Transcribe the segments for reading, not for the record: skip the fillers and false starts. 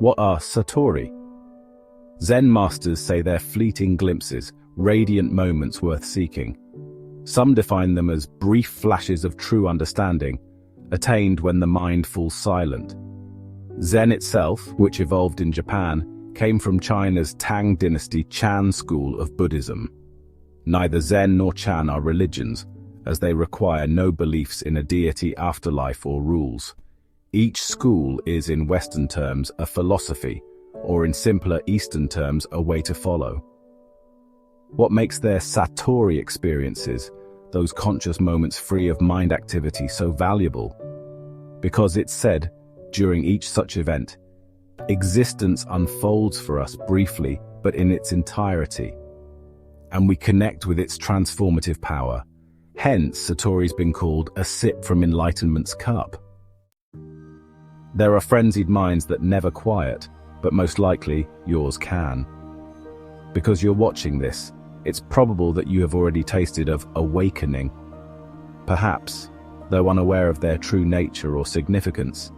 What are Satori? Zen masters say they're fleeting glimpses, radiant moments worth seeking. Some define them as brief flashes of true understanding, attained when the mind falls silent. Zen itself, which evolved in Japan, came from China's Tang dynasty Chan school of Buddhism. Neither Zen nor Chan are religions, as they require no beliefs in a deity, afterlife, or rules. Each school is, in Western terms, a philosophy, or in simpler Eastern terms, a way to follow. What makes their Satori experiences, those conscious moments free of mind activity, so valuable? Because it's said, during each such event, existence unfolds for us briefly, but in its entirety, and we connect with its transformative power. Hence, Satori's been called a sip from enlightenment's cup. There are frenzied minds that never quiet, but most likely yours can. Because you're watching this, it's probable that you have already tasted of awakening. Perhaps, though unaware of their true nature or significance,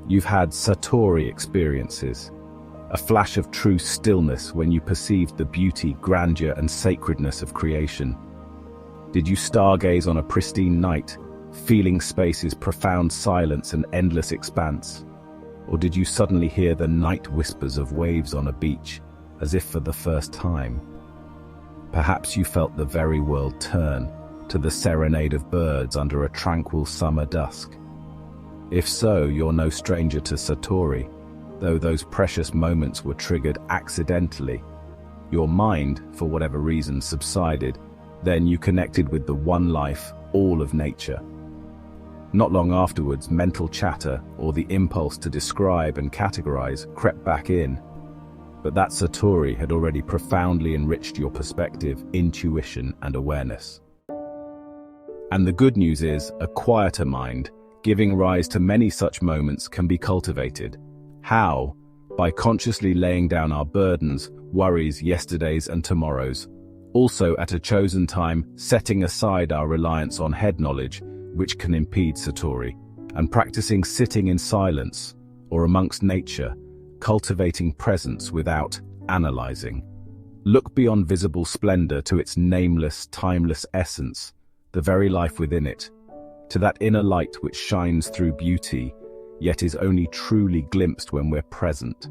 you've had Satori experiences, a flash of true stillness when you perceived the beauty, grandeur, and sacredness of creation. Did you stargaze on a pristine night, feeling space's profound silence and endless expanse? Or did you suddenly hear the night whispers of waves on a beach, as if for the first time? Perhaps you felt the very world turn to the serenade of birds under a tranquil summer dusk. If so, you're no stranger to Satori, though those precious moments were triggered accidentally. Your mind, for whatever reason, subsided. Then you connected with the one life, all of nature. Not long afterwards, mental chatter, or the impulse to describe and categorize, crept back in. But that Satori had already profoundly enriched your perspective, intuition, and awareness. And the good news is, a quieter mind, giving rise to many such moments, can be cultivated. How? By consciously laying down our burdens, worries, yesterdays, and tomorrows. Also, at a chosen time, setting aside our reliance on head knowledge, which can impede Satori, and practicing sitting in silence, or amongst nature, cultivating presence without analyzing. Look beyond visible splendor to its nameless, timeless essence, the very life within it, to that inner light which shines through beauty, yet is only truly glimpsed when we're present.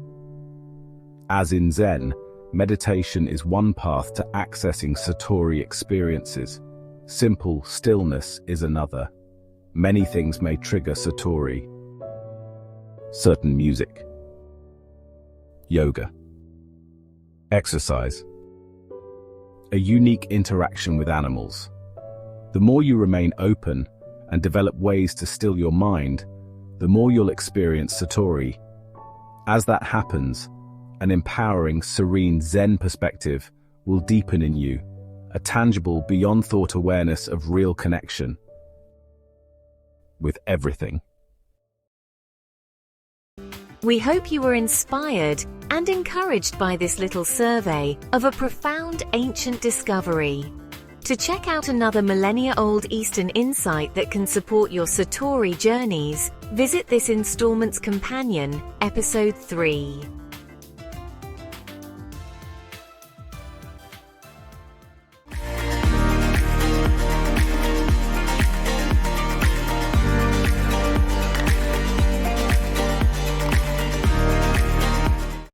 As in Zen, meditation is one path to accessing Satori experiences. Simple stillness is another. Many things may trigger Satori. Certain music, yoga, exercise, a unique interaction with animals. The more you remain open and develop ways to still your mind, the more you'll experience Satori. As that happens, an empowering, serene Zen perspective will deepen in you, a tangible, beyond thought awareness of real connection with everything. We hope you were inspired and encouraged by this little survey of a profound ancient discovery. To check out another millennia-old Eastern insight that can support your Satori journeys, visit this installment's companion, Episode 3.